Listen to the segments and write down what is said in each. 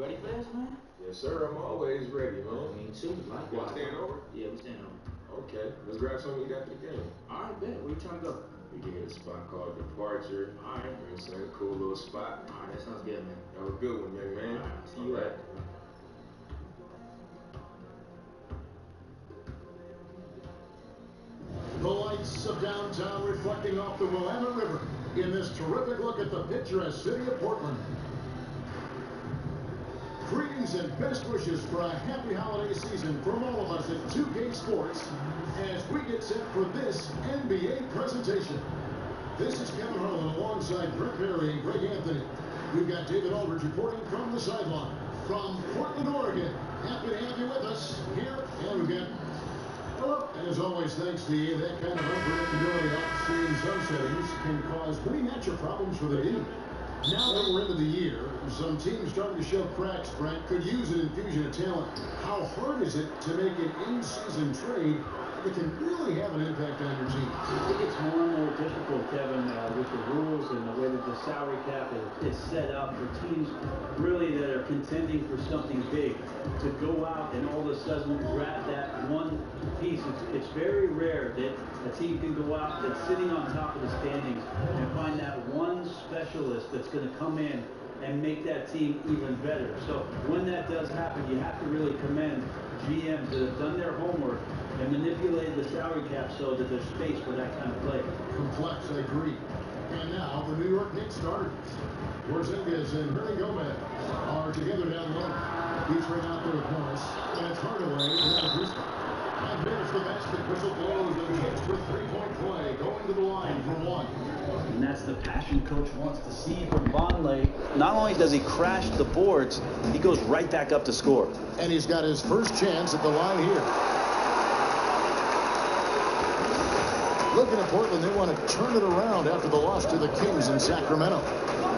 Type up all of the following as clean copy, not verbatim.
ready for this, man? Yes, sir. I'm always ready, man. Me too. Y'all staying over? Yeah, we staying over. Okay. Let's grab something to eat after the game. All right, bet. Where you trying to go? We can hit a spot called Departure. All right. You know what I'm saying? Cool little spot. All right, that sounds good, man. Have a good one, young man. All right, see you later. The lights of downtown reflecting off the Willamette River in this terrific look at the picturesque city of Portland. Greetings and best wishes for a happy holiday season from all of us at 2K Sports as we get set for this NBA presentation. This is Kevin Harlan alongside Brett Perry and Greg Anthony. We've got David Aldridge reporting from the sideline from Portland, Oregon. Happy to have you with us here, and we've got hello. And as always, thanks to you, that kind of unpredictability in some settings can cause many matchup problems for the team. Now that we're into the year, some teams starting to show cracks, Brent, could use an infusion of talent. How hard is it to make an in-season trade that can really have an impact on your team? I think it's more and more difficult, Kevin, with the rules and the way that the salary cap is set up for teams really that are contending for something big to go out and all of a sudden grab that one piece. It's very rare that a team can go out that's sitting on top of the standings and find that one specialist that's going to come in and make that team even better. So when that does happen, you have to really commend GMs that have done their homework and manipulated the salary cap so that there's space for that kind of play. Complex, I agree. And now the New York Knicks starters. Porzingis and Hernan Gomez are together down low. Featuring out there with Morris, and it's Hardaway to the and there's the basket. Whistle blows and Knicks with three-point play going to the line for one. And that's the passion coach wants to see from Vonleh. Not only does he crash the boards, he goes right back up to score. And he's got his first chance at the line here. Looking at Portland, they want to turn it around after the loss to the Kings in Sacramento.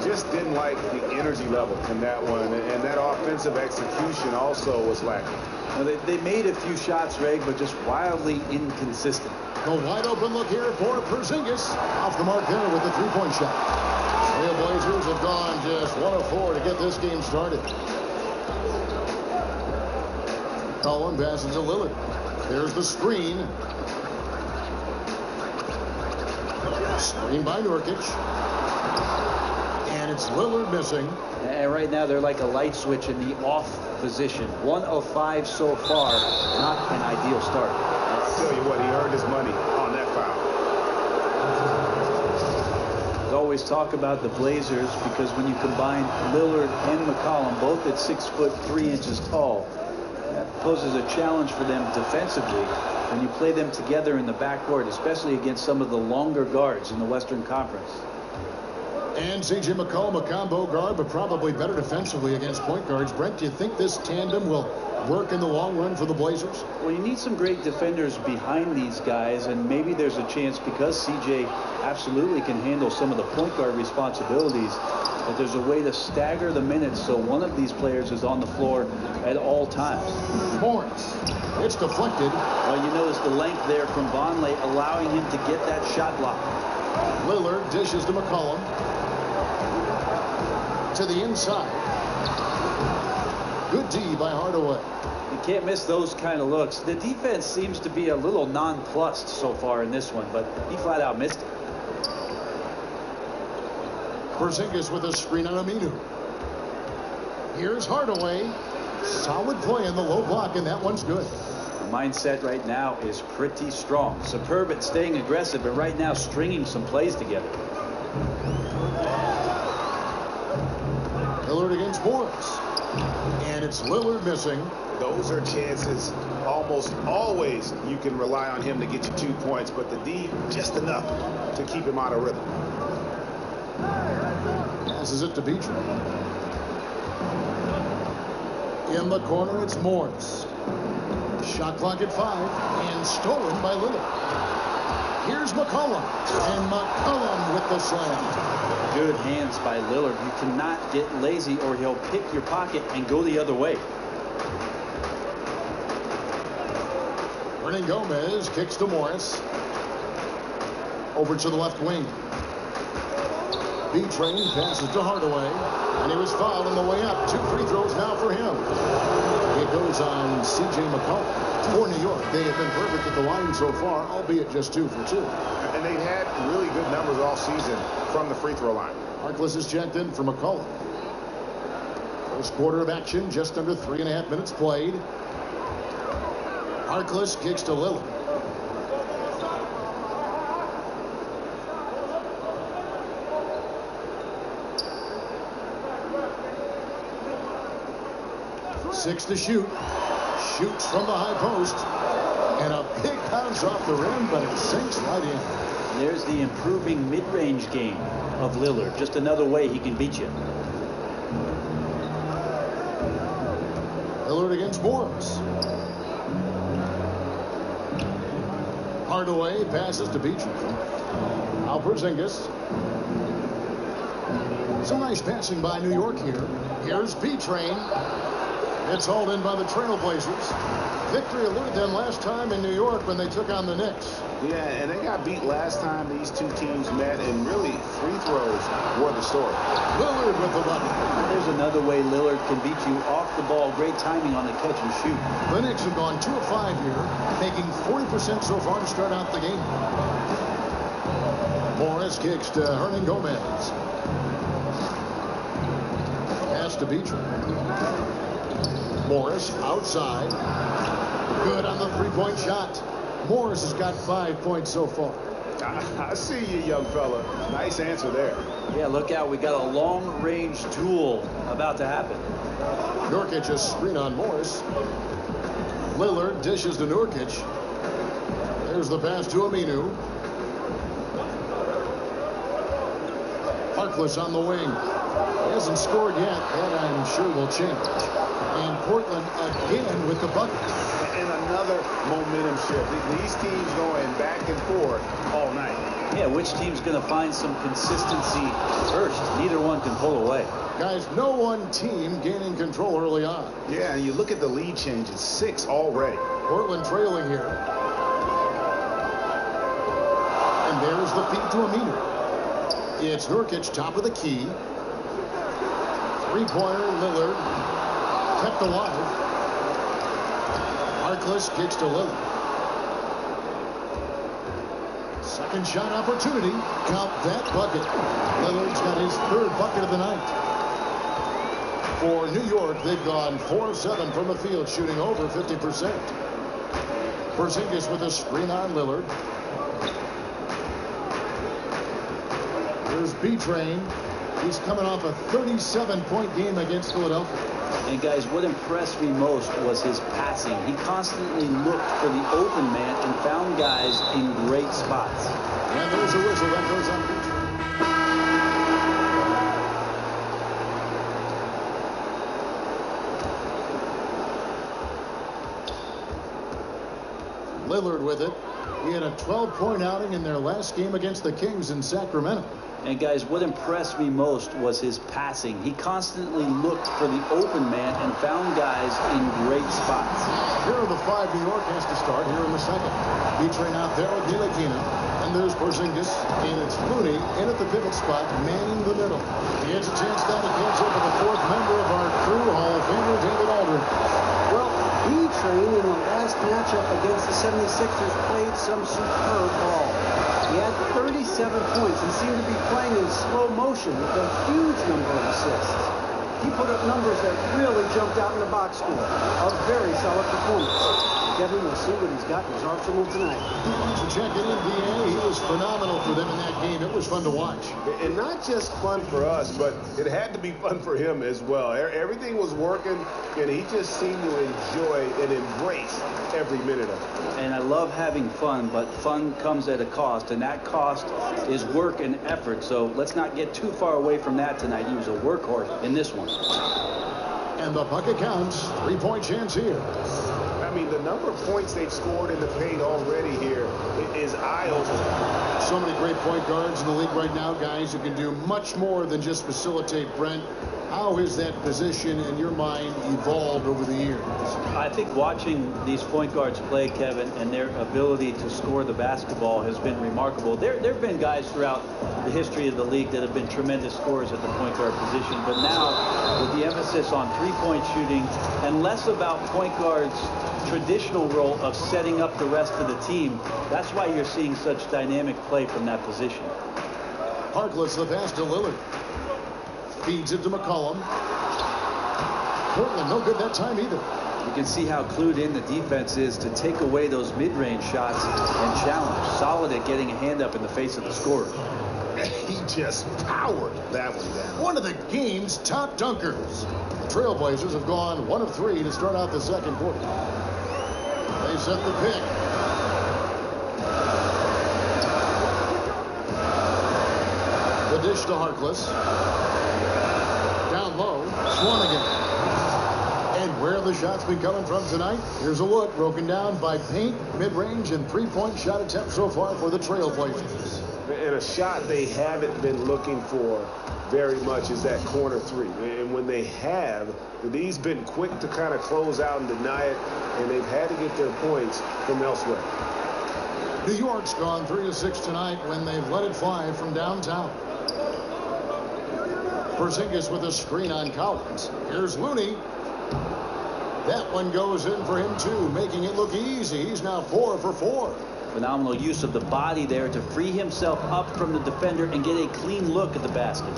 Just didn't like the energy level in that one, and that offensive execution also was lacking. Well, they made a few shots, Greg, but just wildly inconsistent. A wide open look here for Porzingis. Off the mark there with the three-point shot. Trailblazers have gone just 1 of 4 to get this game started. Cullen passes to Lillard. There's the screen. Screen by Nurkic. And it's Lillard missing. And right now they're like a light switch in the off position. 1 of 5 so far. Not an ideal start. I'll tell you what, he earned his money on that foul. We always talk about the Blazers because when you combine Lillard and McCollum, both at 6'3" tall, that poses a challenge for them defensively when you play them together in the backcourt, especially against some of the longer guards in the Western Conference. And C.J. McCollum, a combo guard, but probably better defensively against point guards. Brent, do you think this tandem will work in the long run for the Blazers? Well, you need some great defenders behind these guys, and maybe there's a chance because C.J. absolutely can handle some of the point guard responsibilities, that there's a way to stagger the minutes so one of these players is on the floor at all times. Morris. It's deflected. Well, you notice the length there from Vonleh allowing him to get that shot block. Lillard dishes to McCollum. To the inside. Good D by Hardaway. You can't miss those kind of looks. The defense seems to be a little nonplussed so far in this one, but he flat out missed it. Porzingis with a screen on Aminu. Here's Hardaway. Solid play in the low block, and that one's good. The mindset right now is pretty strong. Superb at staying aggressive, but right now stringing some plays together. Lillard against Morris. And it's Lillard missing. Those are chances almost always you can rely on him to get you 2 points, but the D just enough to keep him out of rhythm. Passes it to Beecher. In the corner, it's Morris. Shot clock at 5 and stolen by Lillard. Here's McCollum. And McCollum with the slam. Good hands by Lillard. You cannot get lazy or he'll pick your pocket and go the other way. Hernan Gomez kicks to Morris. Over to the left wing. B-Train passes to Hardaway, and he was fouled on the way up. 2 free throws now for him. It goes on C.J. McCollum. For New York, they have been perfect at the line so far, albeit just 2 for 2. And they've had really good numbers all season from the free throw line. Harkless is checked in for McCollum. First quarter of action, just under 3.5 minutes played. Harkless kicks to Lillard. Six to shoot. Shoots from the high post. And a big bounce off the rim, but it sinks right in. There's the improving mid-range game of Lillard. Just another way he can beat you. Lillard against Morris. Hardaway passes to Beecham. Now Porzingis. Some nice passing by New York here. Here's B-Train. It's hauled in by the Trailblazers. Victory eluded them last time in New York when they took on the Knicks. Yeah, and they got beat last time these two teams met, and really free throws were the story. Lillard with the bucket. There's another way Lillard can beat you off the ball. Great timing on the catch and shoot. The Knicks have gone 2 of 5 here, making 40% so far to start out the game. Morris kicks to Hernan Gomez. Pass to Beecham. Morris outside. Good on the 3-point shot. Morris has got 5 points so far. I see you, young fella. Nice answer there. Yeah, look out. We got a long-range duel about to happen. Nurkic a screen on Morris. Lillard dishes to Nurkic. There's the pass to Aminu. Harkless on the wing. He hasn't scored yet. That I'm sure will change. And Portland again with the bucket. And another momentum shift. These teams going back and forth all night. Yeah, which team's going to find some consistency first? Neither one can pull away. Guys, no one team gaining control early on. Yeah, and you look at the lead changes. 6 already. Portland trailing here. And there's the feed to Aminu. It's Nurkic, top of the key. 3-pointer, Lillard. Kept alive. Harkless kicks to Lillard. Second shot opportunity. Count that bucket. Lillard's got his 3rd bucket of the night. For New York, they've gone 4 of 7 from the field, shooting over 50%. Porzingis with a screen on Lillard. Here's B-Train. He's coming off a 37-point game against Philadelphia. And guys, what impressed me most was his passing. He constantly looked for the open man and found guys in great spots. And there's a whistle that goes on B-Train. Lillard with it. He had a 12-point outing in their last game against the Kings in Sacramento. And guys, what impressed me most was his passing. He constantly looked for the open man and found guys in great spots. Here are the 5 New York has to start here in the second. B-Train out there with Ntilikina. And there's Porzingis. And it's Looney in at the pivot spot, manning the middle. He has a chance now to catch up with the 4th member of our crew, Hall of Famer David Aldridge. Well, B-Train in the last matchup against the 76ers played some superb ball. He had 37 points and seemed to be playing in slow motion with a huge number of assists. He put up numbers that really jumped out in the box score. A very solid performance. Kevin, we'll see what he's got in his arsenal tonight. To check in NBA, he was phenomenal for them in that game. It was fun to watch. And not just fun for us, but it had to be fun for him as well. Everything was working, and he just seemed to enjoy and embrace every minute of it. And I love having fun, but fun comes at a cost, and that cost is work and effort. So let's not get too far away from that tonight. He was a workhorse in this one. And the bucket counts. 3-point chance here. I mean, the number of points they've scored in the paint already here is eye-opening. So many great point guards in the league right now, guys, who can do much more than just facilitate. Brent, How has that position in your mind evolved over the years? I think watching these point guards play, Kevin, and their ability to score the basketball has been remarkable. There have been guys throughout the history of the league that have been tremendous scorers at the point guard position, but now with the emphasis on three-point shooting and less about point guards' traditional role of setting up the rest of the team, that's why you're seeing such dynamic play from that position. Harkless the pass to Lillard. Feeds it to McCollum. Portland no good that time either. You can see how clued in the defense is to take away those mid-range shots and challenge. Solid at getting a hand up in the face of the scorer. He just powered that one down. One of the game's top dunkers. The Trailblazers have gone 1 of 3 to start out the second quarter. They set the pick. The dish to Harkless. Down low, Swanigan. And where the shots been coming from tonight? Here's a look broken down by paint, mid-range, and three-point shot attempt so far for the Trailblazers. And a shot they haven't been looking for very much is that corner three. And when they have, these been quick to kind of close out and deny it, and they've had to get their points from elsewhere. New York's gone 3 of 6 tonight when they've let it fly from downtown. Porzingis with a screen on Collins. Here's Looney. That one goes in for him too, making it look easy. He's now 4 for 4. Phenomenal use of the body there to free himself up from the defender and get a clean look at the basket.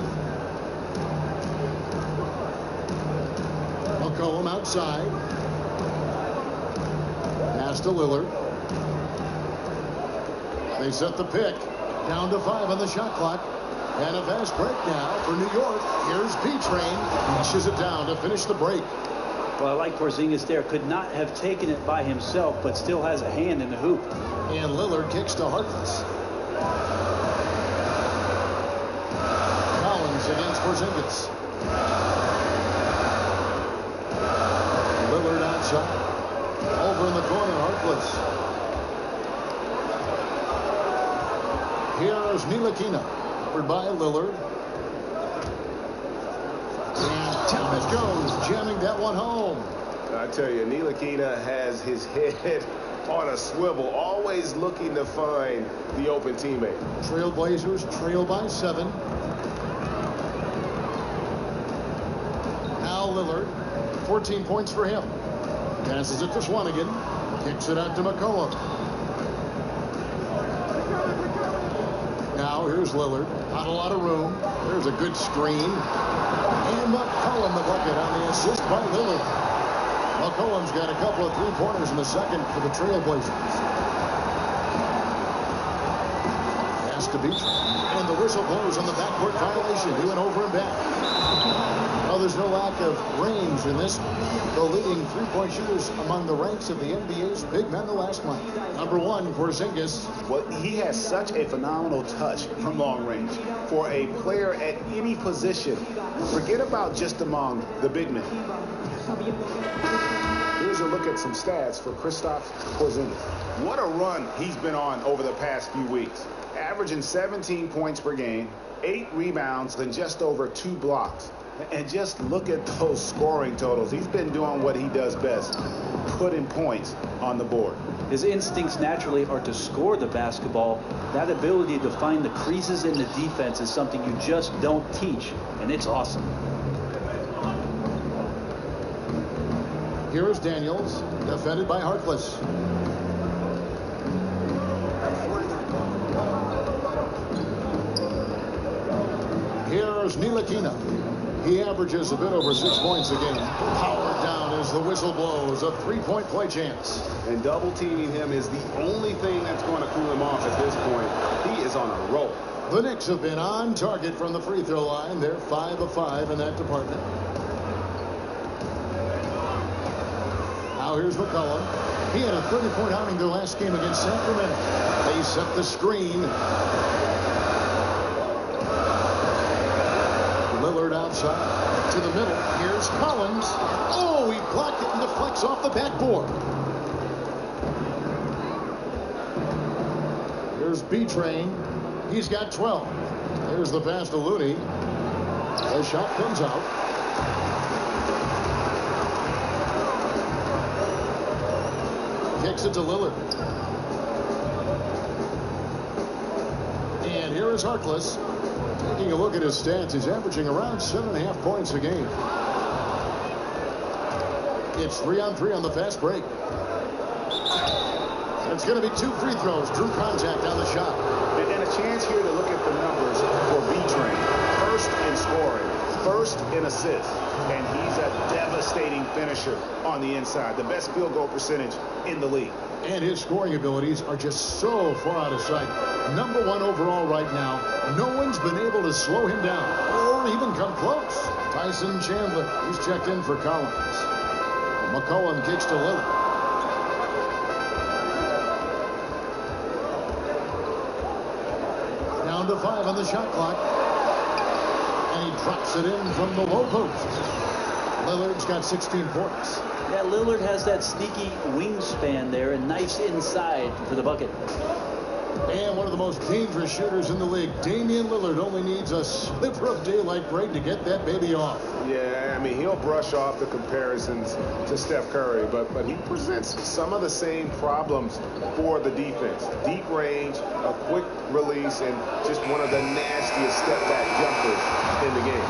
McCollum outside. Pass to Lillard. They set the pick. Down to 5 on the shot clock. And a fast break now for New York. Here's P-Train. Dishes it down to finish the break. Well, I like Porzingis there. Could not have taken it by himself, but still has a hand in the hoop. And Lillard kicks to Harkless. Collins against Porzingis. Lillard outside. Over in the corner, Harkless. Here's Ntilikina. Covered by Lillard. And down it goes, jamming that one home. I tell you, Ntilikina has his head on a swivel, always looking to find the open teammate. Trailblazers trail by 7. Now Lillard, 14 points for him. Passes it to Swanigan. Kicks it out to McCollum. Now here's Lillard. Not a lot of room. There's a good screen. And McCollum the bucket on the assist by Lillard. McCollum's got a couple of three-pointers in the second for the Trailblazers. Pass to Beach. And the whistle blows on the backcourt violation. He went over and back. Well, there's no lack of range in this. The leading three-point shooters among the ranks of the NBA's big men the last month. Number 1, Porzingis. Well, he has such a phenomenal touch from long range. For a player at any position, forget about just among the big men. Here's a look at some stats for Kristaps Porzingis. What a run he's been on over the past few weeks. Averaging 17 points per game, 8 rebounds, and just over 2 blocks. And just look at those scoring totals. He's been doing what he does best, putting points on the board. His instincts naturally are to score the basketball. That ability to find the creases in the defense is something you just don't teach, and it's awesome. Here is Daniels, defended by Harkless. Here's Ntilikina. He averages a bit over 6 points a game. Powered down as the whistle blows. A three-point play chance. And double teaming him is the only thing that's going to cool him off at this point. He is on a roll. The Knicks have been on target from the free throw line. They're 5 of 5 in that department. Now here's McCollum. He had a 30-point outing their last game against Sacramento. They set the screen. Lillard outside to the middle. Here's Collins. Oh, he blocked it and deflects off the backboard. Here's B-Train. He's got 12. There's the pass to Looney. The shot comes out. Takes it to Lillard. And here is Harkless. Taking a look at his stats, he's averaging around 7.5 points a game. It's 3-on-3 on the fast break. It's going to be 2 free throws. Drew contact on the shot. And a chance here to look at the numbers for B-Train. First in scoring, first in assists, and he's a devastating finisher on the inside. The best field goal percentage in the league. And his scoring abilities are just so far out of sight. #1 overall right now. No one's been able to slow him down or even come close. Tyson Chandler, he's checked in for Collins. McCollum kicks to Lillard. Down to 5 on the shot clock. And he drops it in from the low post. Lillard's got 16 points. Yeah, Lillard has that sneaky wingspan there and nice inside for the bucket. And one of the most dangerous shooters in the league, Damian Lillard, only needs a sliver of daylight break to get that baby off. Yeah, I mean, he'll brush off the comparisons to Steph Curry, but he presents some of the same problems for the defense. Deep range, a quick release, and just one of the nastiest step-back jumpers in the game.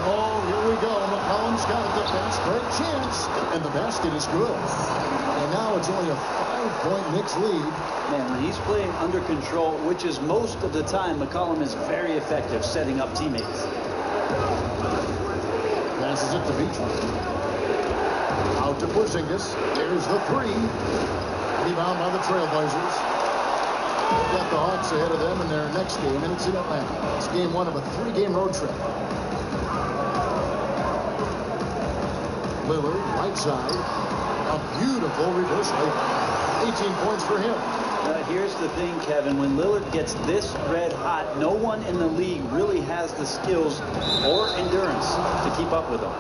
Oh, here we go. McCollum's got it. The fast break chance. And the basket is good. And now it's only a 5-point Knicks lead. Man, when he's playing under control, which is most of the time, McCollum is very effective setting up teammates. Passes it to Beachman. Out to Porzingis. There's the 3. Rebound by the Trailblazers. Got the Hawks ahead of them in their next game, and it's in Atlanta. It's game 1 of a 3-game road trip. Lillard, right side. A beautiful reverse layup. 18 points for him. Here's the thing, Kevin. When Lillard gets this red hot, no one in the league really has the skills or endurance to keep up with him.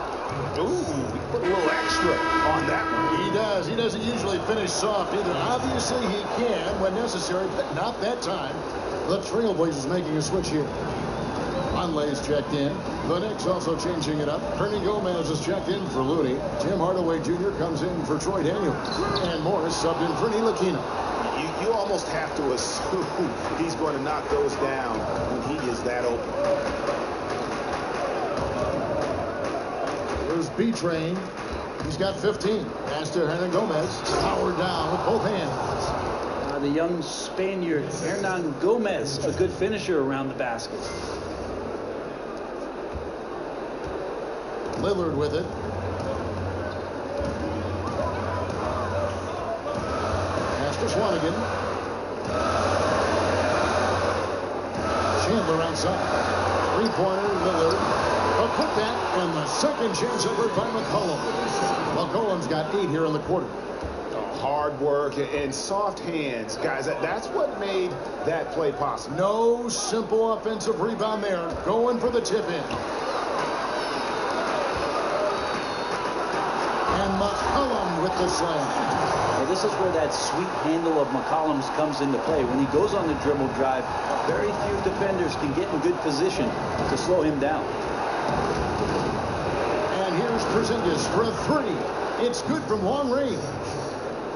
Ooh, we put a little extra on that one. He does. He doesn't usually finish soft either. Obviously, he can when necessary, but not that time. The Trailblazers making a switch here. Conley's checked in. The Knicks also changing it up. Ernie Gomez is checked in for Looney. Tim Hardaway Jr. comes in for Troy Daniels. And Morris subbed in for Ntilikina. You almost have to assume he's going to knock those down when he is that open. Here's B-Train. He's got 15. Pass to Hernan Gomez. Powered down with both hands. The young Spaniard, Hernan Gomez, a good finisher around the basket. Lillard with it. Pass to Swanigan. Chandler outside. 3-pointer, Lillard. A putback, and the second chance effort by McCollum. McCollum's got 8 here in the quarter. Hard work and soft hands. Guys, that's what made that play possible. No simple offensive rebound there. Going for the tip in. And McCollum with the slam. Well, this is where that sweet handle of McCollum's comes into play. When he goes on the dribble drive, very few defenders can get in good position to slow him down. And here's Porzingis for a 3. It's good from long range.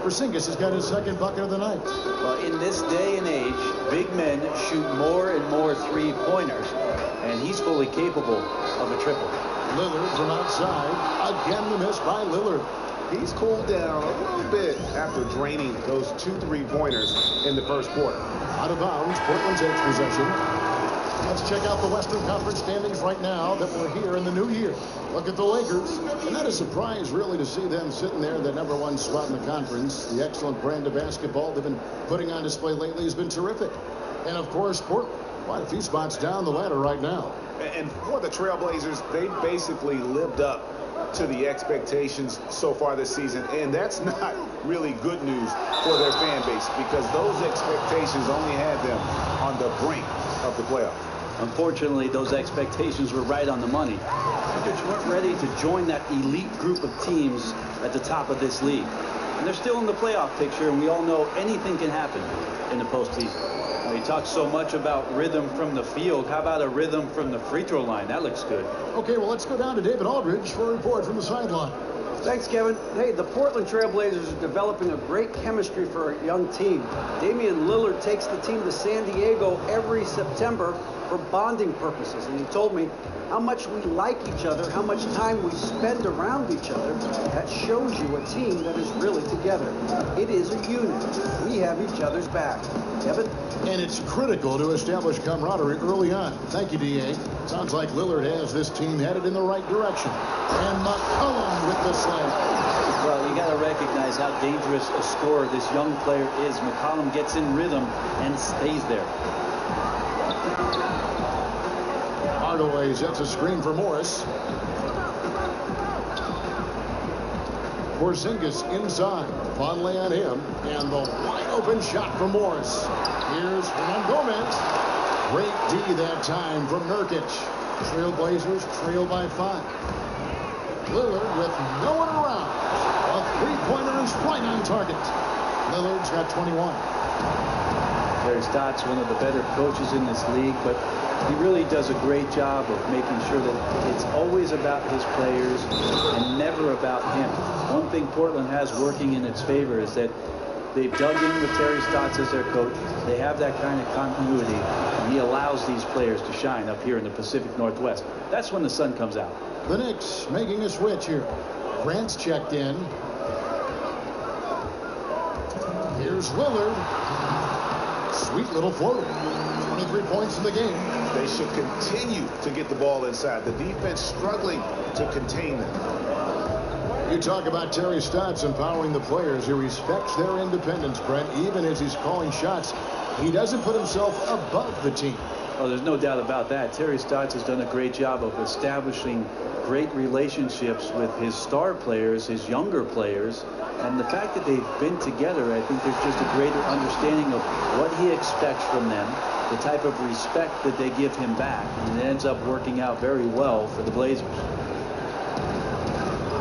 Porzingis has got his second bucket of the night. Well, in this day and age, big men shoot more and more three-pointers, and he's fully capable of a triple. Lillard from outside. Again, the miss by Lillard. He's cooled down a little bit after draining those 2 3-pointers in the first quarter. Out of bounds, Portland takes possession. Let's check out the Western Conference standings right now that we're here in the new year. Look at the Lakers. And not a surprise, really, to see them sitting there, the #1 spot in the conference. The excellent brand of basketball they've been putting on display lately has been terrific. And, of course, Portland, quite a few spots down the ladder right now. And for the Trailblazers, they basically lived up to the expectations so far this season, and that's not really good news for their fan base because those expectations only had them on the brink of the playoffs. Unfortunately, those expectations were right on the money. They just weren't ready to join that elite group of teams at the top of this league. And they're still in the playoff picture, and we all know anything can happen in the postseason. Now, you talk so much about rhythm from the field. How about a rhythm from the free throw line? That looks good. Okay, well, let's go down to David Aldridge for a report from the sideline. Thanks, Kevin. Hey, the Portland Trailblazers are developing a great chemistry for a young team. Damian Lillard takes the team to San Diego every September for bonding purposes, and he told me how much we like each other, how much time we spend around each other. That shows you a team that is really together. It is a unit. We have each other's back. Kevin? And it's critical to establish camaraderie early on. Thank you, D.A. Sounds like Lillard has this team headed in the right direction. And McCollum with the slam. Well, you got to recognize how dangerous a scorer this young player is. McCollum gets in rhythm and stays there. Hardaway sets a screen for Morris. Porzingis inside. Vonleh on him. And the wide open shot from Morris. Here's Hernan Gomez. Great D that time from Nurkic. Trailblazers trail by 5. Lillard with no one around. A three-pointer is right on target. Lillard's got 21. Terry Stotts, one of the better coaches in this league, but he really does a great job of making sure that it's always about his players and never about him. One thing Portland has working in its favor is that they've dug in with Terry Stotts as their coach. They have that kind of continuity, and he allows these players to shine up here in the Pacific Northwest. That's when the sun comes out. The Knicks making a switch here. Grant's checked in. Here's Lillard. Sweet little floater. 23 points in the game. They should continue to get the ball inside. The defense struggling to contain them. You talk about Terry Stotts empowering the players. He respects their independence, Brent, even as he's calling shots. He doesn't put himself above the team. Oh, there's no doubt about that. Terry Stotts has done a great job of establishing great relationships with his star players, his younger players. And the fact that they've been together, I think there's just a greater understanding of what he expects from them, the type of respect that they give him back. And it ends up working out very well for the Blazers.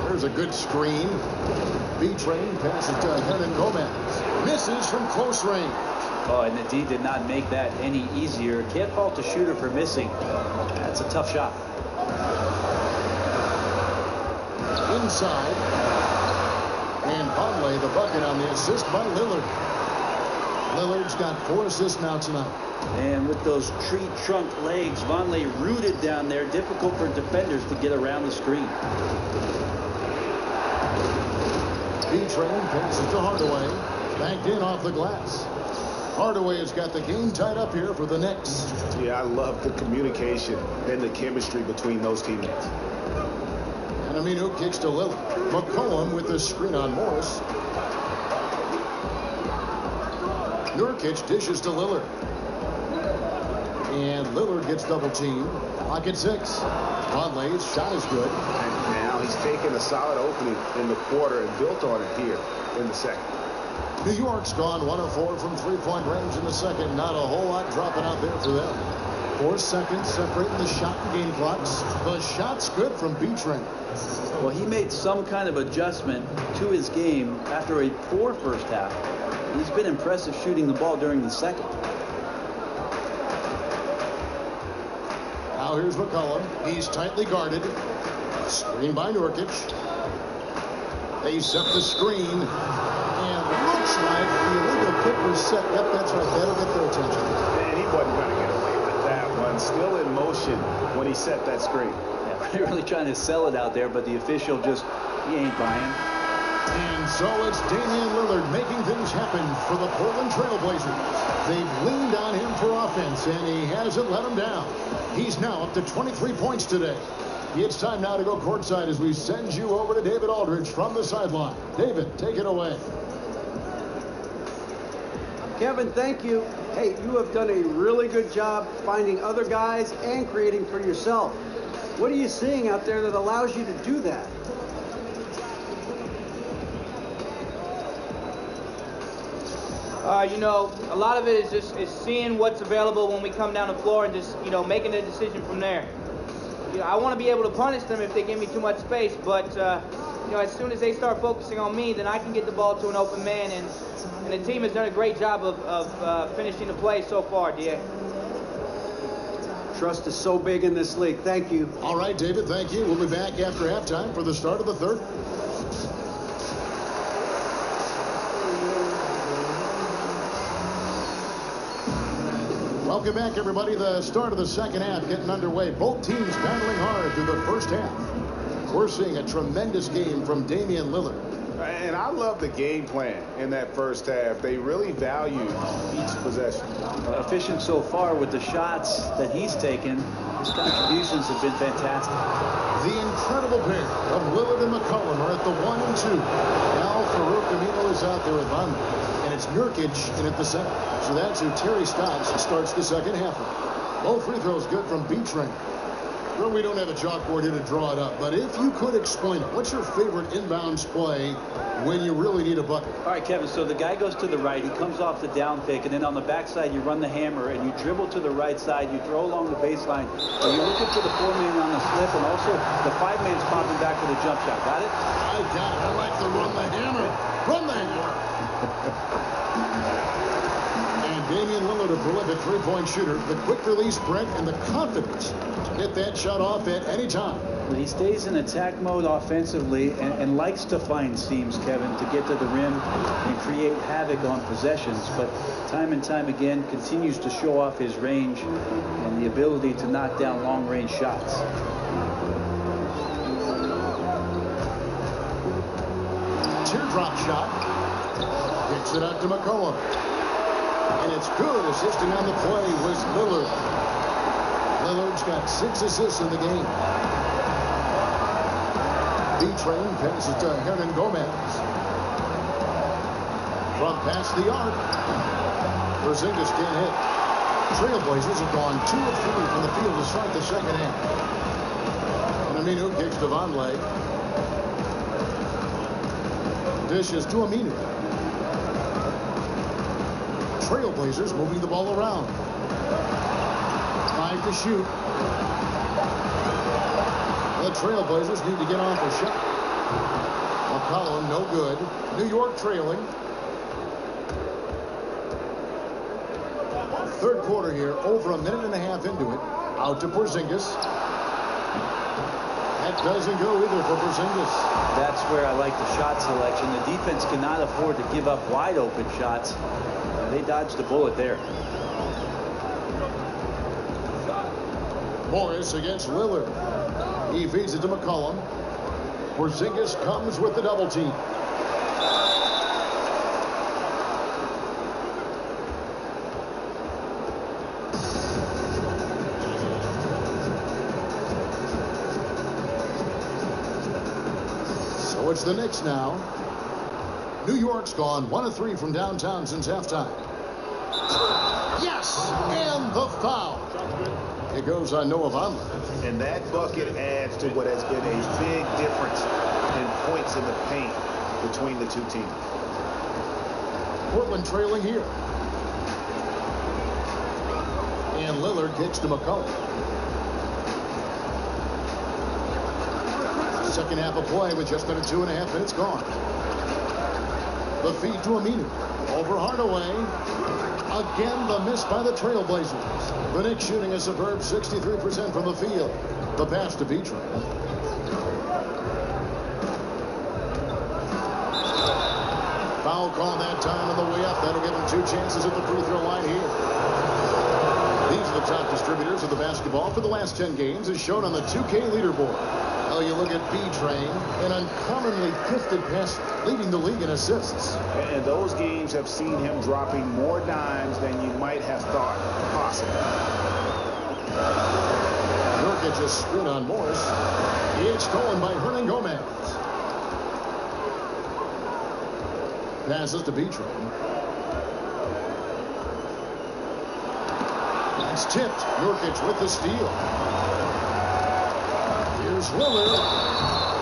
There's a good screen. B-Train passes to Hernan Gomez. Misses from close range. Oh, and the D did not make that any easier. Can't fault the shooter for missing. That's a tough shot. Inside. And Vonleh the bucket on the assist by Lillard. Lillard's got 4 assists now tonight. And with those tree trunk legs, Vonleh rooted down there. Difficult for defenders to get around the screen. B-Train passes to Hardaway. Banked in off the glass. Hardaway has got the game tied up here for the Knicks. Yeah, I love the communication and the chemistry between those teammates. And Aminu kicks to Lillard. McCollum with the screen on Morris. Nurkic dishes to Lillard. And Lillard gets double teamed. Clock at 6. Vonleh's shot is good. And now he's taken a solid opening in the quarter and built on it here in the second. New York's gone 1 of 4 from three-point range in the second. Not a whole lot dropping out there for them. 4 seconds separating the shot and game clocks. The shot's good from B-Train. Well, he made some kind of adjustment to his game after a poor first half. He's been impressive shooting the ball during the second. Now here's McCollum. He's tightly guarded. Screen by Nurkic. They set the screen. And looks like the illegal kick was set. Yep, that's right. That'll get their attention. And he wasn't going to get away with that one. Still in motion when he set that screen. Yeah, they're really trying to sell it out there, but the official just, he ain't buying. And so it's Damian Lillard making things happen for the Portland Trailblazers. They've leaned on him for offense, and he hasn't let them down. He's now up to 23 points today. It's time now to go courtside as we send you over to David Aldridge from the sideline. David, take it away. Kevin, thank you. Hey, you have done a really good job finding other guys and creating for yourself. What are you seeing out there that allows you to do that? You know, a lot of it is seeing what's available when we come down the floor and just, you know, making a decision from there. You know, I want to be able to punish them if they give me too much space, but, you know, as soon as they start focusing on me, then I can get the ball to an open man, and the team has done a great job of finishing the play so far, D.A. Trust is so big in this league. Thank you. All right, David, thank you. We'll be back after halftime for the start of the third. Welcome back, everybody. The start of the second half getting underway. Both teams battling hard through the first half. We're seeing a tremendous game from Damian Lillard. And I love the game plan in that first half. They really value each possession. Efficient so far with the shots that he's taken. His contributions have been fantastic. The incredible pair of Lillard and McCollum are at the 1 and 2. Now Farouk Amino is out there with Van, and it's Nurkic in at the center. So that's who Terry Stotts starts the second half with. Both free throws good from B-Train. Well, we don't have a chalkboard here to draw it up, but if you could explain it, what's your favorite inbounds play when you really need a bucket? All right, Kevin, so the guy goes to the right. He comes off the down fake, and then on the backside, you run the hammer, and you dribble to the right side. You throw along the baseline. So you're looking for the 4-man on the slip, and also the 5-man's popping back for the jump shot. Got it? I got it. I like the run the hammer. Run the hammer. And Damian Lillard, a prolific three-point shooter, the quick release, Brent, and the confidence to get that shot off at any time. But he stays in attack mode offensively and likes to find seams, Kevin, to get to the rim and create havoc on possessions. But time and time again continues to show off his range and the ability to knock down long-range shots. Teardrop shot. Kicks it out to McCollum. And it's good. Assisting on the play was Lillard. Lillard's got 6 assists in the game. B-Train passes to Hernan Gomez. From past the arc. Porzingis can't hit. Trailblazers have gone 2 of 3 from the field to start the second half. And Aminu kicks to Vonleh. Dishes to Aminu. Trailblazers moving the ball around. 5 to shoot. The Trailblazers need to get off a shot. McCollum, no good. New York trailing. Third quarter here, over a minute and a half into it. Out to Porzingis. That doesn't go either for Porzingis. That's where I like the shot selection. The defense cannot afford to give up wide open shots. They dodged the bullet there. Morris against Lillard. He feeds it to McCollum. Porzingis comes with the double team. So it's the Knicks now. New York's gone 1 of 3 from downtown since halftime. Yes! And the foul. It goes on Noah Vonleh. And that bucket adds to what has been a big difference in points in the paint between the two teams. Portland trailing here. And Lillard kicks to McCollum. Second half of play with just under 2.5 minutes gone. The feed to Aminu. Over Hardaway. Again, the miss by the Trailblazers. The Knicks shooting a superb 63% from the field. The pass to B-Train. Foul call that time on the way up. That'll give him 2 chances at the free throw line here. These are the top distributors of the basketball for the last 10 games, as shown on the 2K leaderboard. Well, you look at B-Train, an uncommonly gifted passer, leading the league in assists. And those games have seen him dropping more dimes than you might have thought possible. Nurkic just screwed on Morris. It's stolen by Hernan Gomez. Passes to B-Train. It's tipped. Nurkic with the steal. Here's Lillard.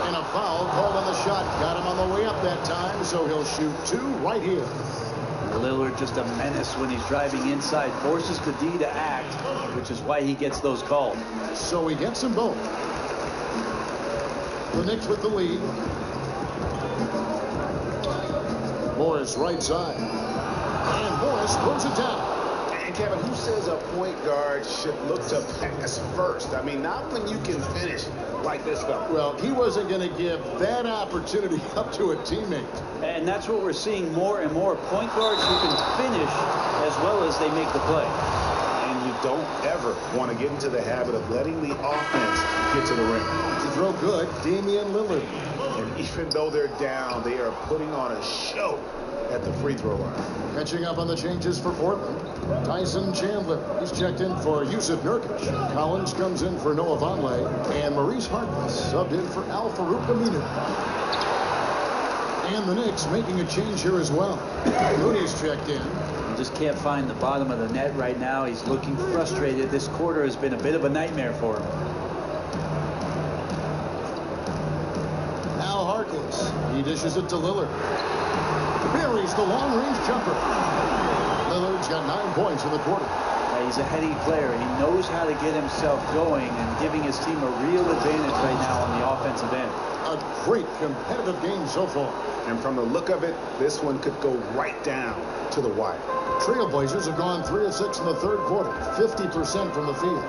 And a foul called on the shot. Got him on the way up that time, so he'll shoot 2 right here. Lillard just a menace when he's driving inside. Forces the D to act, which is why he gets those called. So he gets them both. The Knicks with the lead. Morris right side. And Morris throws it down. And Kevin, who says a point guard should look to pass first? I mean, not when you can finish like this guy. Well, he wasn't going to give that opportunity up to a teammate. And that's what we're seeing more and more. Point guards who can finish as well as they make the play. And you don't ever want to get into the habit of letting the offense get to the rim. To throw good, Damian Lillard. And even though they're down, they are putting on a show at the free throw line. Catching up on the changes for Portland, Tyson Chandler. He's checked in for Yusuf Nurkic. Collins comes in for Noah Vonleh. And Maurice Harkless subbed in for Al Farouk Aminu. And the Knicks making a change here as well. Looney's checked in. He just can't find the bottom of the net right now. He's looking frustrated. This quarter has been a bit of a nightmare for him. Al Harkless. He dishes it to Lillard. Buries the long-range jumper. Lillard's got 9 points in the quarter. He's a heady player. He knows how to get himself going and giving his team a real advantage right now on the offensive end. A great competitive game so far. And from the look of it, this one could go right down to the wire. Trailblazers have gone 3 of 6 in the third quarter, 50% from the field.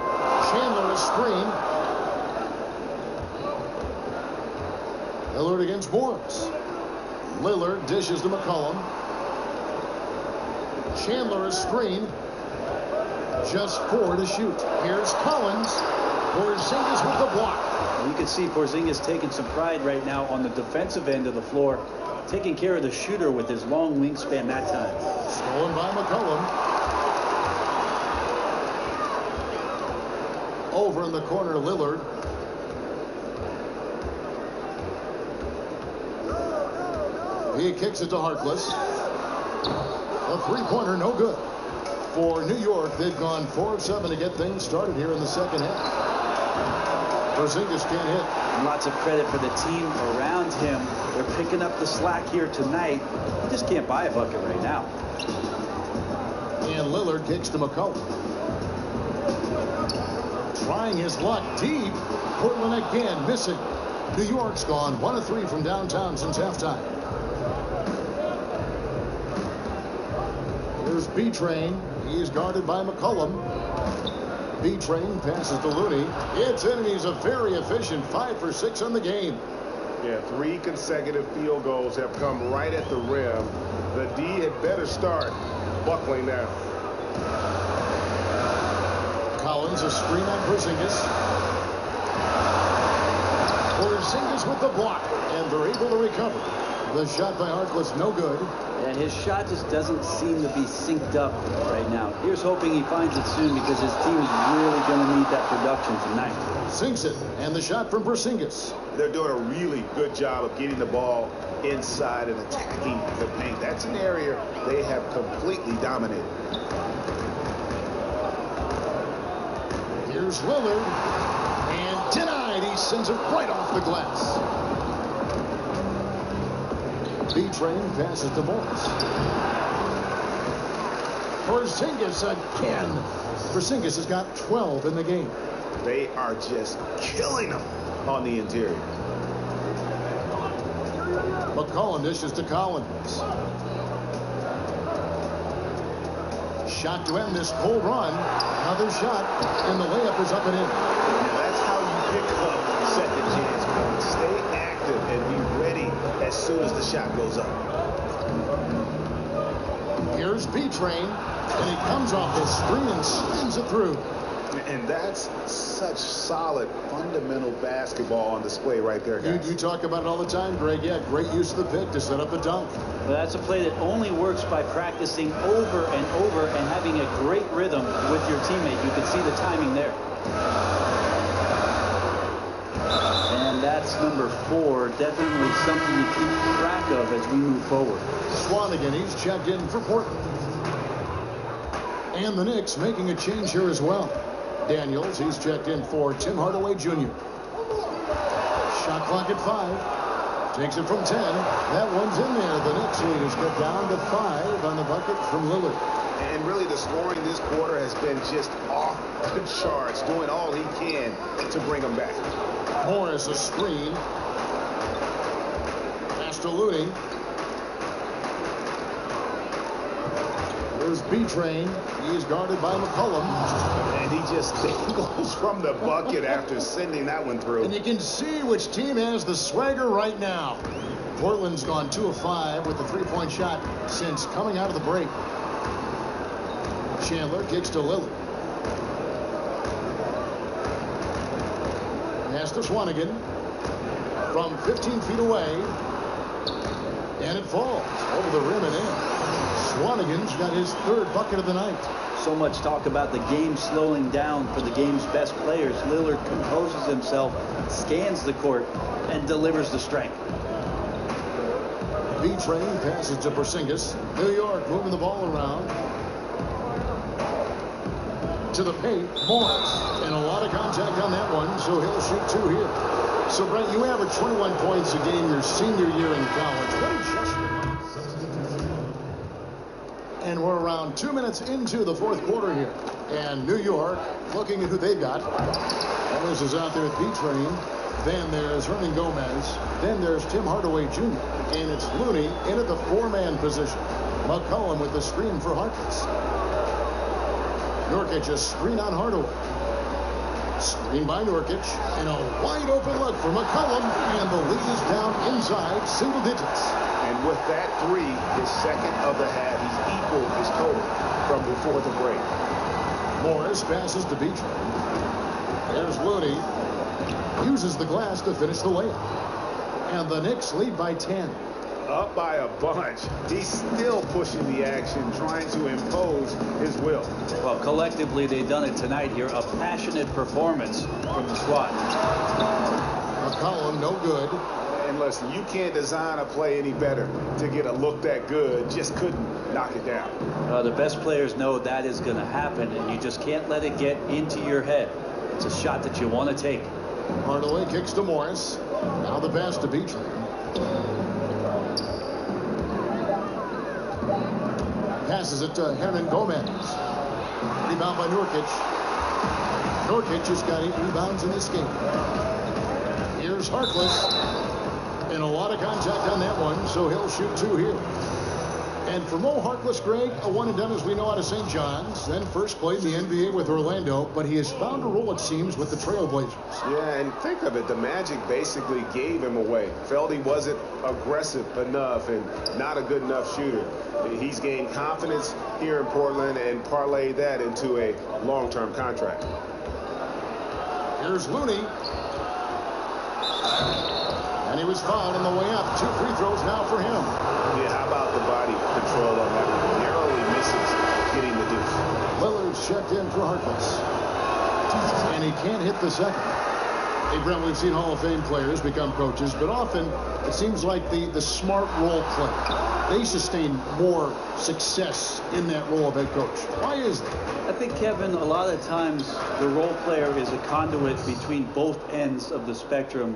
Chandler is screen. Lillard against Morris. Lillard dishes to McCollum. Chandler is screen. Just 4 to shoot. Here's Collins. Porzingis with the block. You can see Porzingis taking some pride right now on the defensive end of the floor, taking care of the shooter with his long wingspan that time. Stolen by McCollum. Over in the corner, Lillard. He kicks it to Harkless. A three-pointer, no good. For New York, they've gone 4 of 7 to get things started here in the second half. Porzingis can't hit. Lots of credit for the team around him. They're picking up the slack here tonight. He just can't buy a bucket right now. And Lillard kicks to McCollum. Trying his luck deep. Portland again missing. New York's gone 1 of 3 from downtown since halftime. Here's B-Train. He's guarded by McCollum. B-Train passes to Looney. It's in, and he's a very efficient 5 for 6 on the game. Yeah, 3 consecutive field goals have come right at the rim. The D had better start buckling now. Collins, a screen on Porzingis. Porzingis with the block, and they're able to recover. The shot by Harkless, no good. And his shot just doesn't seem to be synced up right now. Here's hoping he finds it soon because his team is really going to need that production tonight. Sinks it, and the shot from Porzingis. They're doing a really good job of getting the ball inside and attacking the paint. That's an area they have completely dominated. Here's Lillard, and denied. He sends it right off the glass. B-Train passes to Morris. Porzingis again. Porzingis has got 12 in the game. They are just killing them on the interior. McCollum dishes to Collins. Shot to end this cold run. Another shot, and the layup is up and in. Now that's how you pick up second chance points. Stay active and be ready as soon as the shot goes up. Here's B-Train, and he comes off the screen and slams it through. And that's such solid, fundamental basketball on display right there, guys. You talk about it all the time, Greg. Yeah, great use of the pick to set up the dunk. Well, that's a play that only works by practicing over and over and having a great rhythm with your teammate. You can see the timing there. And that's number 4. Definitely something to keep track of as we move forward. Swanigan, he's checked in for Portland. And the Knicks making a change here as well. Daniels, he's checked in for Tim Hardaway Jr. Shot clock at 5. Takes it from 10. That one's in there. The Knicks lead is cut down to 5 on the bucket from Lillard. And really the scoring this quarter has been just off the charts, doing all he can to bring them back. Morris a screen. Pass to Looney. Here's B-Train. He's guarded by McCollum. And he just dangles from the bucket after sending that one through. And you can see which team has the swagger right now. Portland's gone 2 of 5 with the three-point shot since coming out of the break. Chandler kicks to Lillard. Pass to Swanigan from 15 feet away. And it falls over the rim and in. Swanigan's got his 3rd bucket of the night. So much talk about the game slowing down for the game's best players. Lillard composes himself, scans the court, and delivers the strength. B-Train passes to Porzingis. New York moving the ball around. To the paint, Morris. And a lot of contact on that one, so he'll shoot 2 here. So, Brent, you averaged 21 points a game your senior year in college. What adjustment? And we're around 2 minutes into the 4th quarter here. And New York looking at who they've got. Ellis is out there at B-Train. Then there's Hernan Gomez. Then there's Tim Hardaway Jr. And it's Looney in at the 4-man position. McCollum with the screen for Harkless. Nurkic a screen on Hardaway. Screen by Nurkic. And a wide open look for McCollum. And the lead is down inside single digits. And with that 3, his 2nd of the half, he's equaled his total from before the break. Morris passes to B-Train. There's Looney. Uses the glass to finish the layup. And the Knicks lead by 10. Up by a bunch. He's still pushing the action, trying to impose his will. Well, collectively, they've done it tonight here. A passionate performance from the squad. McCollum, no good. And listen, you can't design a play any better to get a look that good. Just couldn't knock it down. The best players know that is going to happen, and you just can't let it get into your head. It's a shot that you want to take. Hardaway kicks to Morris. Now the pass to B-Train. Passes it to Hernan Gomez. Rebound by Nurkic. Nurkic has got 8 rebounds in this game. Here's Harkless. And a lot of contact on that one, so he'll shoot 2 here. And for Mo Harkless, Greg, a one and done as we know out of St. John's. Then first played in the NBA with Orlando, but he has found a role, it seems, with the Trailblazers. Yeah, and think of it, the Magic basically gave him away. Felt he wasn't aggressive enough and not a good enough shooter. He's gained confidence here in Portland and parlayed that into a long-term contract. Here's Looney. And he was fouled on the way up. 2 free throws now for him. Yeah, how about the body control on that one? Narrowly misses getting the deuce. Lillard's checked in for Harkless. And he can't hit the second. Hey, Brent, we've seen Hall of Fame players become coaches, but often it seems like the smart role play, they sustain more success in that role of head coach. Why is that? I think, Kevin, a lot of times the role player is a conduit between both ends of the spectrum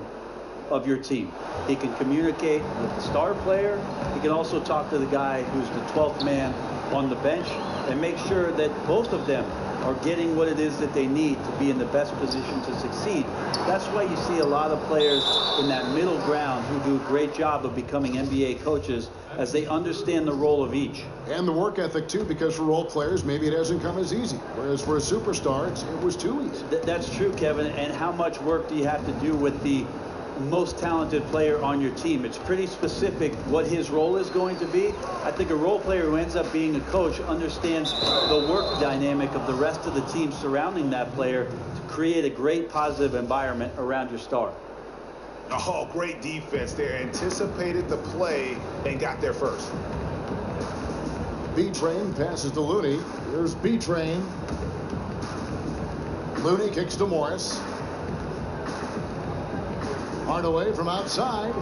of your team. He can communicate with the star player. He can also talk to the guy who's the 12th man on the bench and make sure that both of them are getting what it is that they need to be in the best position to succeed. That's why you see a lot of players in that middle ground who do a great job of becoming NBA coaches as they understand the role of each. And the work ethic, too, because for role players, maybe it hasn't come as easy. Whereas for a superstar, it was too easy. That's true, Kevin. And how much work do you have to do with the most talented player on your team? It's pretty specific what his role is going to be. I think a role player who ends up being a coach understands the work dynamic of the rest of the team surrounding that player to create a great positive environment around your star. Oh, great defense there. Anticipated the play and got there first. B-Train passes to Looney. Here's B-Train. Looney kicks to Morris. Hardaway from outside.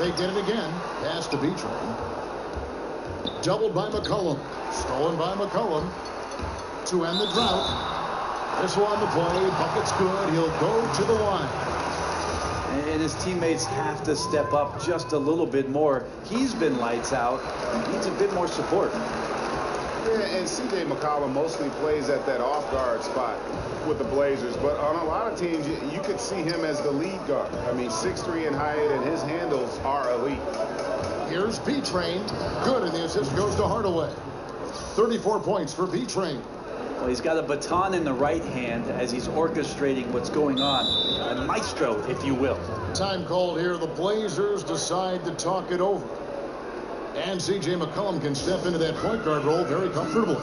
They get it again. Pass to B-Train. Doubled by McCollum. Stolen by McCollum. To end the drought. This one the play. Bucket's good. He'll go to the line. And his teammates have to step up just a little bit more. He's been lights out. He needs a bit more support. Yeah, and C.J. McCollum mostly plays at that off-guard spot with the Blazers. But on a lot of teams, you could see him as the lead guard. I mean, 6'3" in height, and his handles are elite. Here's B-Train. Good, and the assist goes to Hardaway. 34 points for B-Train. Well, he's got a baton in the right hand as he's orchestrating what's going on. A maestro, if you will. Time called here. The Blazers decide to talk it over. And C.J. McCollum can step into that point guard role very comfortably.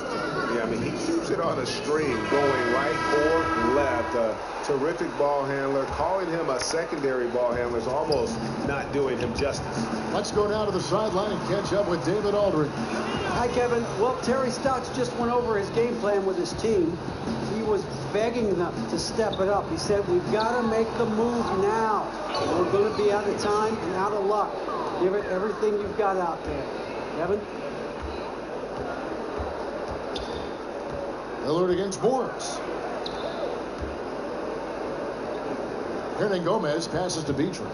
Yeah, I mean, he keeps it on a string, going right or left. A terrific ball handler. Calling him a secondary ball handler is almost not doing him justice. Let's go down to the sideline and catch up with David Aldridge. Hi, Kevin. Well, Terry Stotts just went over his game plan with his team. He was begging them to step it up. He said, we've got to make the move now. We're going to be out of time and out of luck. Give it everything you've got out there. Kevin? Lillard against Morris. Hernan Gomez passes to B-Train.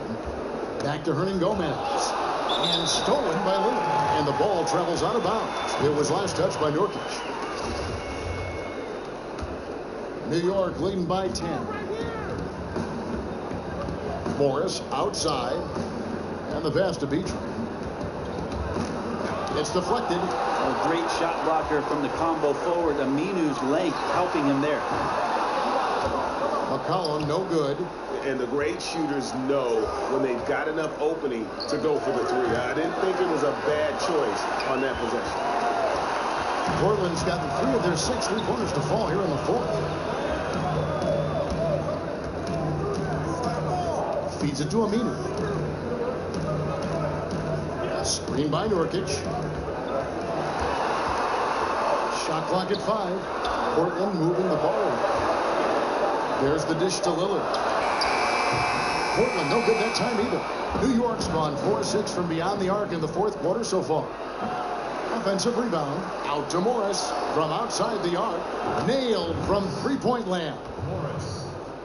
Back to Hernan Gomez. And stolen by Lillard. And the ball travels out of bounds. It was last touched by Nurkic. New York leading by 10. Morris outside. And the pass to B-Train. It's deflected. A great shot blocker from the combo forward. Aminu's length helping him there. McCollum, no good. And the great shooters know when they've got enough opening to go for the three. I didn't think it was a bad choice on that possession. Portland's gotten 3 of their 6 three-pointers to fall here in the fourth. Feeds it to Aminu. Screen by Nurkic. Shot clock at 5. Portland moving the ball. There's the dish to Lillard. Portland no good that time either. New York's gone 4-6 from beyond the arc in the fourth quarter so far. Offensive rebound. Out to Morris from outside the arc. Nailed from three-point land.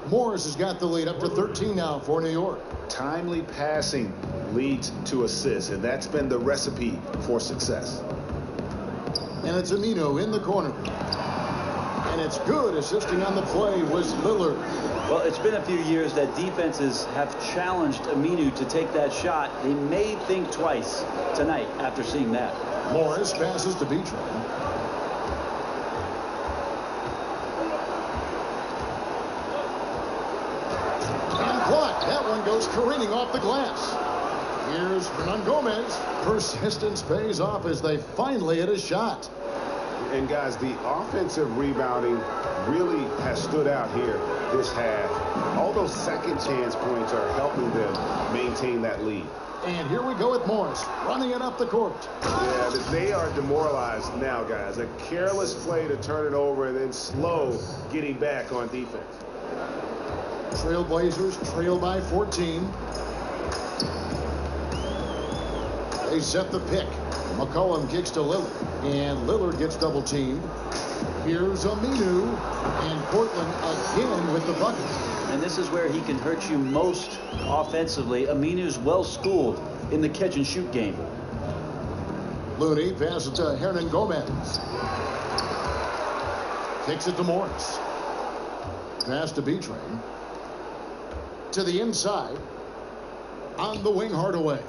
Morris has got the lead up to 13 now for New York. Timely passing leads to assists, and that's been the recipe for success. And it's Aminu in the corner. And it's good. Assisting on the play was Lillard. Well, it's been a few years that defenses have challenged Aminu to take that shot. They may think twice tonight after seeing that. Morris passes to B-Train. And blocked. That one goes careening off the glass. Here's Hernan Gomez. Persistence pays off as they finally hit a shot. And guys, the offensive rebounding really has stood out here this half. All those second chance points are helping them maintain that lead. And here we go with Morris running it up the court. Yeah, they are demoralized now, guys. A careless play to turn it over and then slow getting back on defense. Trailblazers trail by 14. They set the pick. McCollum kicks to Lillard. And Lillard gets double teamed. Here's Aminu. And Portland again with the bucket. And this is where he can hurt you most offensively. Aminu's well schooled in the catch and shoot game. Looney passes to Hernan Gomez. Kicks it to Morris. Pass to B-Train. To the inside. On the wing, Hardaway.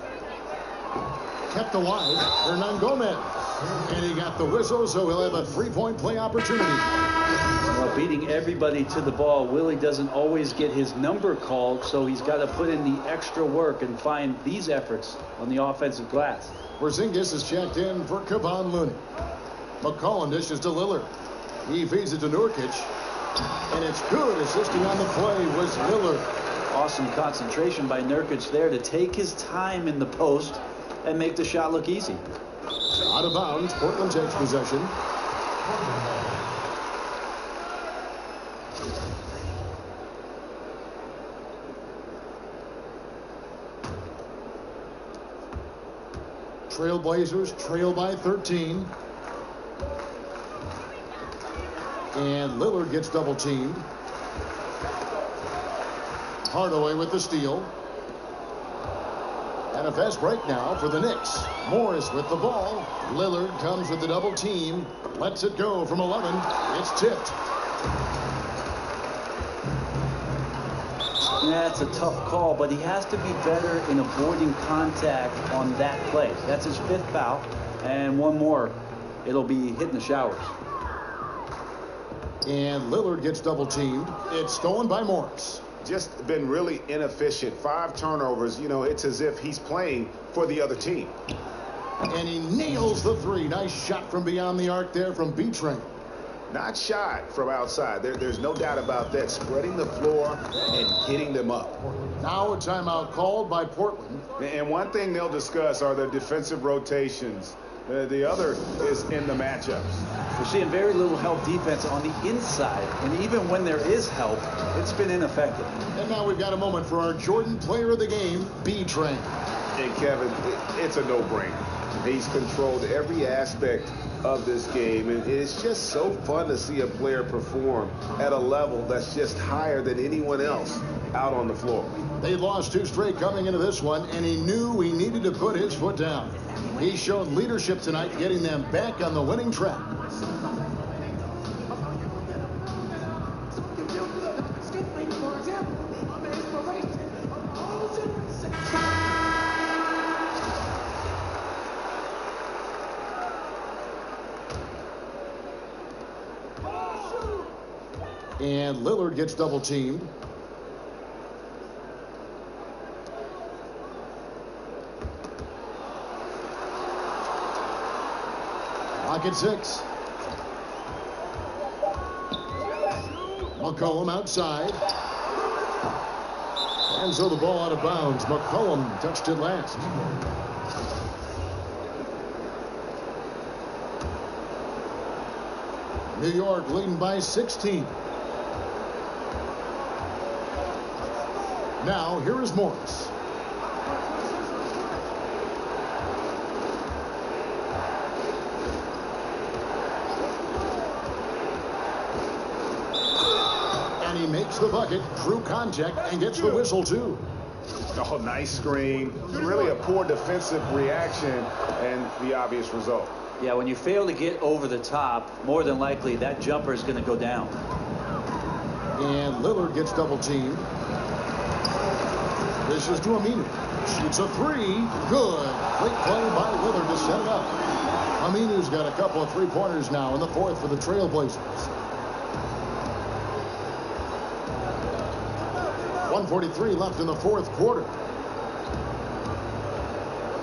Kept alive, Hernan Gomez. And he got the whistle, so he'll have a three-point play opportunity. Well, beating everybody to the ball, Willie doesn't always get his number called, so he's got to put in the extra work and find these efforts on the offensive glass. Porzingis is checked in for Kevon Looney. McCollum dishes to Lillard. He feeds it to Nurkic. And it's good. Assisting on the play was Lillard. Awesome concentration by Nurkic there to take his time in the post and make the shot look easy. Out of bounds. Portland takes possession. Trailblazers trail by 13. And Lillard gets double teamed. Hardaway with the steal. And a fast break now for the Knicks. Morris with the ball. Lillard comes with the double team. Lets it go from 11. It's tipped. That's a tough call, but he has to be better in avoiding contact on that play. That's his 5th foul, and one more it'll be hitting the showers. And Lillard gets double teamed. It's stolen by Morris. Just been really inefficient. 5 turnovers. You know, it's as if he's playing for the other team. And he nails the three. Nice shot from beyond the arc there from B-Train. Not shot from outside. There's no doubt about that. Spreading the floor and getting them up. Now a timeout called by Portland. And one thing they'll discuss are the defensive rotations. The other is in the matchups. We're seeing very little help defense on the inside, and even when there is help, it's been ineffective. And now we've got a moment for our Jordan player of the game, B-Train. And Kevin, it's a no-brainer. He's controlled every aspect of this game, and it's just so fun to see a player perform at a level that's just higher than anyone else out on the floor. They lost 2 straight coming into this one, and he knew he needed to put his foot down. He showed leadership tonight, getting them back on the winning track. And Lillard gets double teamed. Clock at 6. McCollum outside. And so the ball out of bounds. McCollum touched it last. New York leading by 16. Now, here is Morris. And he makes the bucket, true contact, and gets the whistle, too. Oh, nice screen. Really a poor defensive reaction, and the obvious result. Yeah, when you fail to get over the top, more than likely that jumper is going to go down. And Lillard gets double teamed. This is to Aminu. Shoots a 3. Good. Great play by Lillard to set it up. Aminu's got a couple of 3-pointers now in the 4th for the Trailblazers. 1:43 left in the 4th quarter.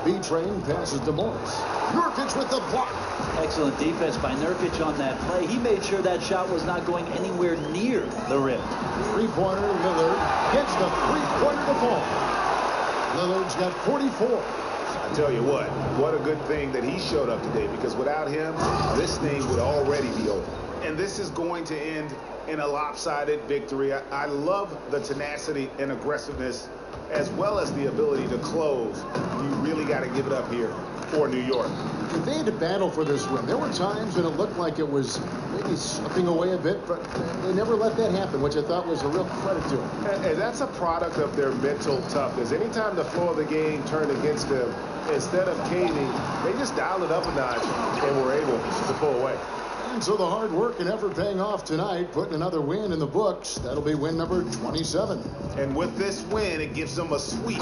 B-Train passes to Morris. Nurkic with the block. Excellent defense by Nurkic on that play. He made sure that shot was not going anywhere near the rim. 3-pointer, Lillard gets the 3-pointer to fall. Lillard's got 44. I tell you what a good thing that he showed up today, because without him, this thing would already be over. And this is going to end in a lopsided victory. I love the tenacity and aggressiveness, as well as the ability to close. You really got to give it up here for New York. They had to battle for this win. There were times when it looked like it was maybe slipping away a bit, but they never let that happen, which I thought was a real credit to them. And that's a product of their mental toughness. Anytime the flow of the game turned against them, instead of caving, they just dialed it up a notch and were able to pull away. And so the hard work and effort paying off tonight, putting another win in the books. That'll be win number 27. And with this win, it gives them a sweep.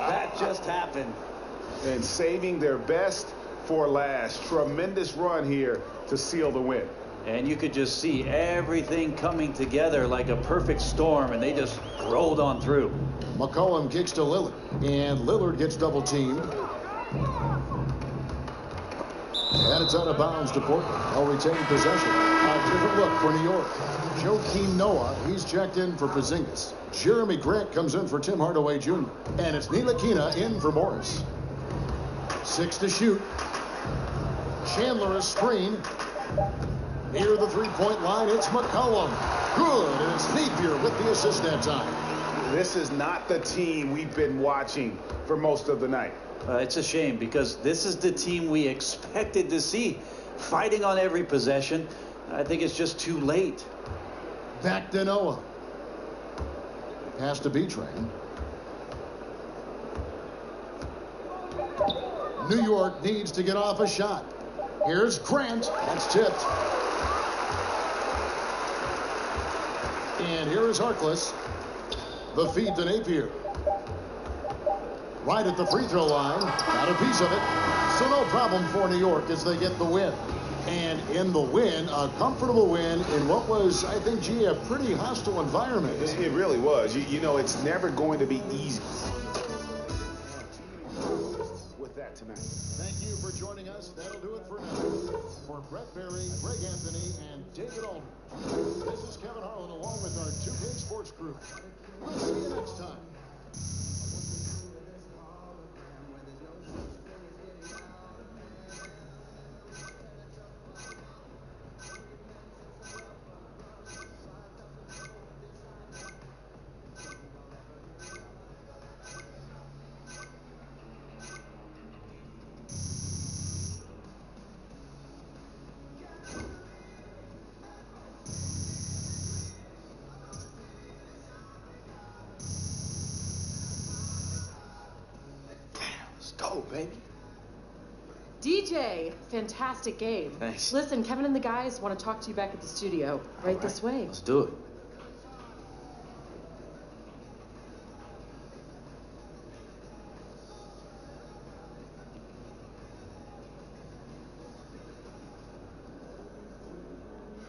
That just happened. And saving their best for last. Tremendous run here to seal the win. And you could just see everything coming together like a perfect storm, and they just rolled on through. McCollum kicks to Lillard, and Lillard gets double teamed. And it's out of bounds to Portland. They'll retain possession. A different look for New York. Joakim Noah, he's checked in for Porzingis. Jeremy Grant comes in for Tim Hardaway Jr. And it's Ntilikina in for Morris. 6 to shoot. Chandler a screen. Near the 3-point line, it's McCollum. Good, and it's Napier with the assist that time. This is not the team we've been watching for most of the night. It's a shame, because this is the team we expected to see, fighting on every possession. I think it's just too late. Back to Noah. Pass to B-Train. New York needs to get off a shot. Here's Grant. That's tipped. And here is Harkless. The feed to Napier. Right at the free throw line. Got a piece of it. So no problem for New York as they get the win. And in the win, a comfortable win in what was, I think, gee, a pretty hostile environment. It really was. You know, it's never going to be easy with that tonight. Thank you for joining us. That'll do it for now. For Brett Berry, Greg Anthony, and David Aldridge, this is Kevin Harlan along with our 2K Sports Group. We'll see you next time. Go, baby. DJ, fantastic game. Thanks. Listen, Kevin and the guys want to talk to you back at the studio. Right this way. Let's do it.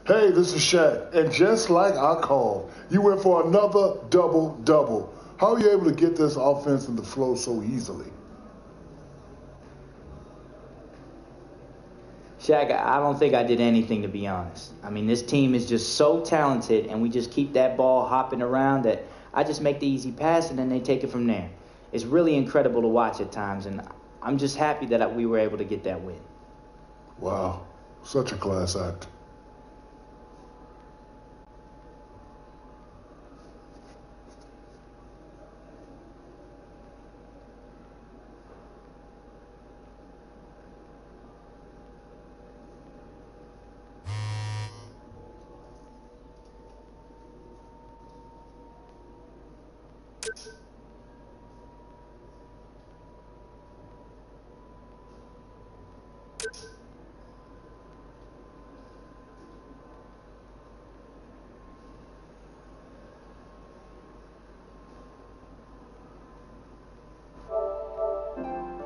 Hey, this is Shaq, and just like I called, you went for another double-double. How are you able to get this offense in the flow so easily? Shaq, I don't think I did anything, to be honest. I mean, this team is just so talented, and we just keep that ball hopping around that I just make the easy pass, and then they take it from there. It's really incredible to watch at times, and I'm just happy that we were able to get that win. Wow, such a class act.